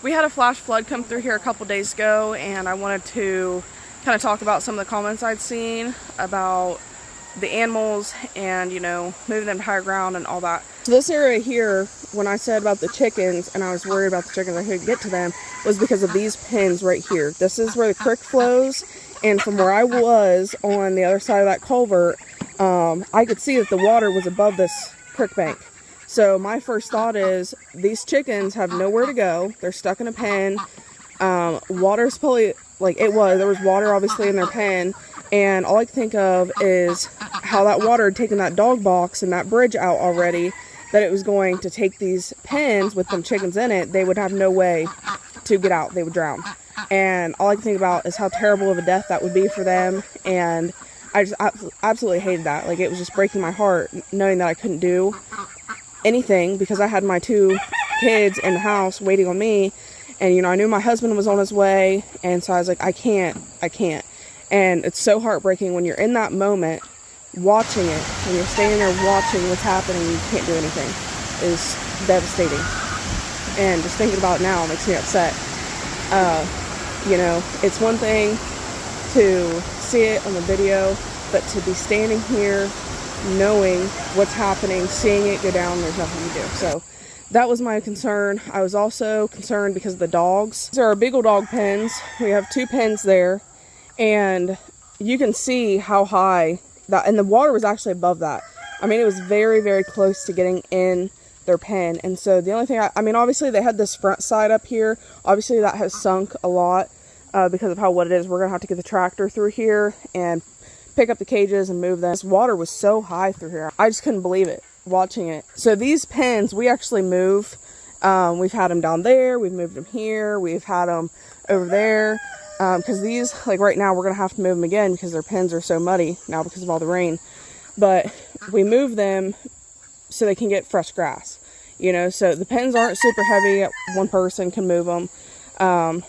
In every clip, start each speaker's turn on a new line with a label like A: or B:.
A: We had a flash flood come through here a couple days ago, and I wanted to kind of talk about some of the comments I'd seen about the animals and, you know, moving them to higher ground and all that. So this area here, when I said about the chickens and I was worried about the chickens, I couldn't get to them, was because of these pens right here. This is where the creek flows, and from where I was on the other side of that culvert, I could see that the water was above this creek bank. So my first thought is, these chickens have nowhere to go. They're stuck in a pen. Water's probably, there was water obviously in their pen. And all I can think of is how that water had taken that dog box and that bridge out already, that it was going to take these pens with them chickens in it. They would have no way to get out. They would drown. And all I can think about is how terrible of a death that would be for them. And I just absolutely hated that. Like, it was just breaking my heart knowing that I couldn't do anything because I had my 2 kids in the house waiting on me, and you know, I knew my husband was on his way, and so I was like, I can't. And it's so heartbreaking when you're in that moment watching it, when you're standing there watching what's happening and you can't do anything. Is devastating. And just thinking about it now makes me upset. You know, it's one thing to see it on the video, but to be standing here knowing what's happening, seeing it go down, there's nothing to do. So that was my concern. I was also concerned because of the dogs. These are our Beagle dog pens. We have 2 pens there, and you can see how high that, and the water was actually above that. I mean, it was very, very close to getting in their pen. And so the only thing, I mean, obviously they had this front side up here. Obviously that has sunk a lot because of how wet it is. We're gonna have to get the tractor through here and pick up the cages and move them. This water was so high through here. I just couldn't believe it watching it. So these pens, we actually move. We've had them down there. We've moved them here. We've had them over there. Because these, like right now, we're going to have to move them again because their pens are so muddy now because of all the rain. But we move them so they can get fresh grass. You know, so the pens aren't super heavy. One person can move them.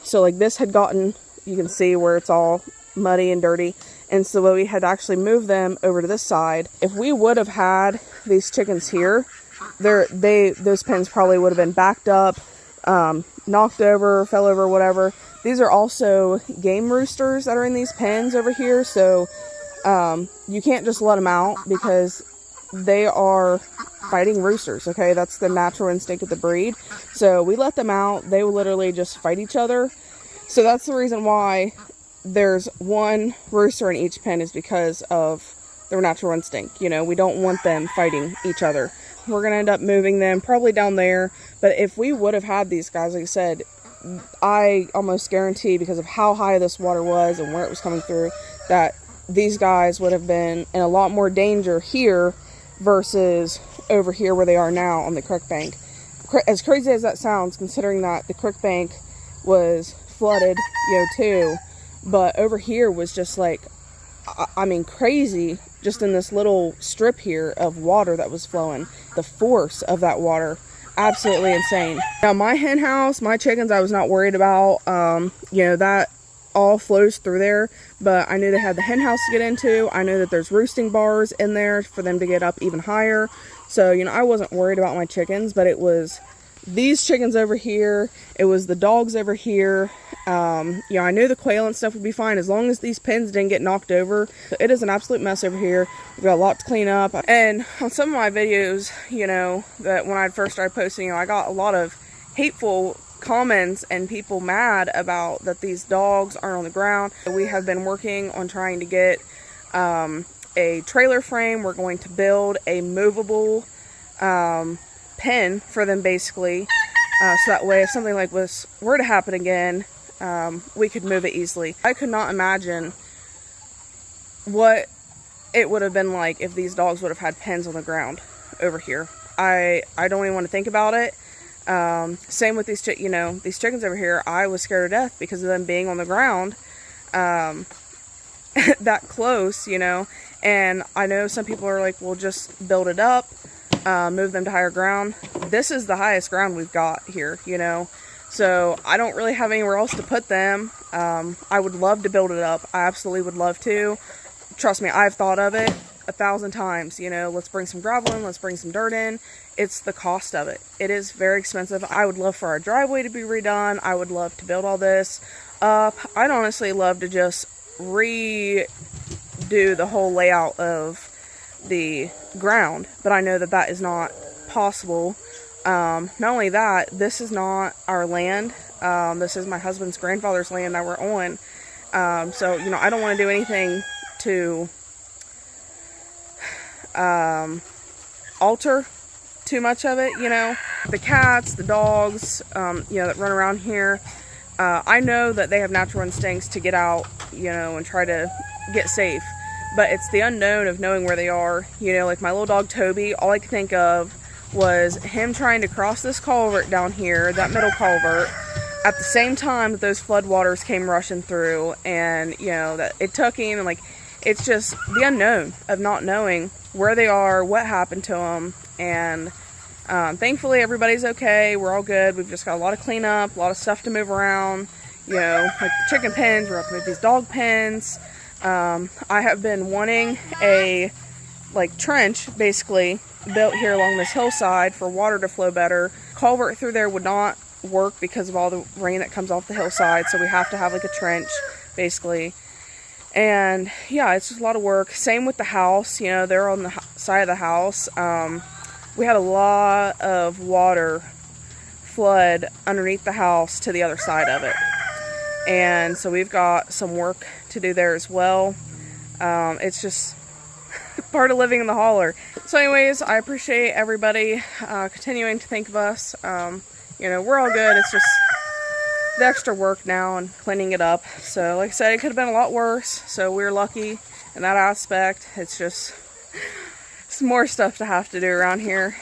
A: So like this had gotten, you can see where it's all muddy and dirty. And so we had actually moved them over to this side. If we would have had these chickens here, those pens probably would have been backed up, knocked over, fell over, whatever. These are also game roosters that are in these pens over here. So you can't just let them out because they are fighting roosters, okay? That's the natural instinct of the breed. So we let them out. They will literally just fight each other. So that's the reason why there's 1 rooster in each pen, is because of their natural instinct. You know, we don't want them fighting each other. We're going to end up moving them probably down there. But if we would have had these guys, like I said, I almost guarantee, because of how high this water was and where it was coming through, that these guys would have been in a lot more danger here versus over here where they are now on the creek bank. As crazy as that sounds, considering that the creek bank was flooded, you know, too. But over here was just like, I mean, crazy, just in this little strip here of water that was flowing. The force of that water, absolutely insane. Now, my hen house, my chickens, I was not worried about. You know, that all flows through there. But I knew they had the hen house to get into. I knew that there's roosting bars in there for them to get up even higher. So, you know, I wasn't worried about my chickens, but it was these chickens over here. It was the dogs over here. You know, I knew the quail and stuff would be fine as long as these pens didn't get knocked over. It is an absolute mess over here. We've got a lot to clean up. And on some of my videos, you know, that when I first started posting, you know, I got a lot of hateful comments and people mad about that these dogs aren't on the ground. We have been working on trying to get a trailer frame. We're going to build a movable pen for them, basically, so that way if something like this were to happen again, we could move it easily. I could not imagine what it would have been like if these dogs would have had pens on the ground over here. I don't even want to think about it. Same with these you know, these chickens over here. I was scared to death because of them being on the ground that close, you know. And I know some people are like, well, just build it up, move them to higher ground. This is the highest ground we've got here, you know. So I don't really have anywhere else to put them. I would love to build it up. I absolutely would love to. Trust me, I've thought of it. 1,000 times, you know, let's bring some gravel in, let's bring some dirt in. It's the cost of it. It is very expensive. I would love for our driveway to be redone. I would love to build all this up. I'd honestly love to just redo the whole layout of the ground, but I know that that is not possible. Not only that, this is not our land. This is my husband's grandfather's land that we're on. So, you know, I don't want to do anything to alter too much of it, you know. The cats, the dogs, you know, that run around here, I know that they have natural instincts to get out, you know, and try to get safe. But it's the unknown of knowing where they are. You know, like my little dog Toby, all I could think of was him trying to cross this culvert down here, that middle culvert, at the same time that those floodwaters came rushing through, and, you know, that it took him, and, like, it's just the unknown of not knowing where they are, what happened to them, and thankfully everybody's okay. We're all good. We've just got a lot of cleanup, a lot of stuff to move around, you know, like the chicken pens. We're up to move these dog pens. I have been wanting a, like, trench, basically, built here along this hillside for water to flow better. Culvert through there would not work because of all the rain that comes off the hillside, so we have to have, like, a trench, basically. And, yeah, it's just a lot of work. Same with the house, you know, they're on the side of the house. We had a lot of water flood underneath the house to the other side of it. And so we've got some work to do there as well. It's just part of living in the holler. So anyways, I appreciate everybody continuing to think of us. You know, we're all good. It's just the extra work now and cleaning it up. So like I said, it could have been a lot worse. So we're lucky in that aspect. It's just some more stuff to have to do around here.